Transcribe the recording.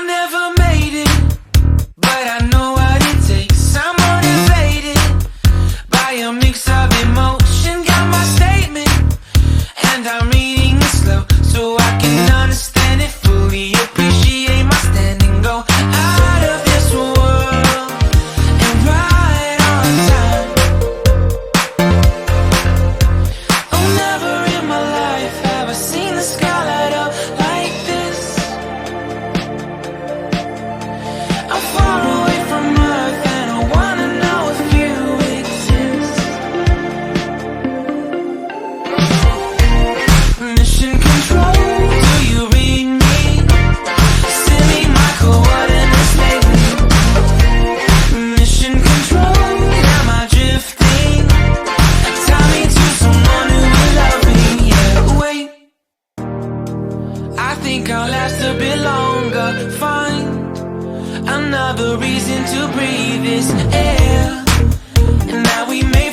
never made it, but I know what it takes. I'm motivated by a mix of emotion. Got my statement, and I'm reading it slow so I can understand it fully. Appreciate my standing, go out of this world and right on time. Oh, never in my life have I seen the sky light up like this. I'm far away from Earth and I wanna know if you exist. Mission control, do you read me? Send me my coordinates lately. Mission control, am I drifting? Tie me to someone who will love me. Yeah, wait, I think I'll last a bit longer. Find another reason to breathe this air. And now we may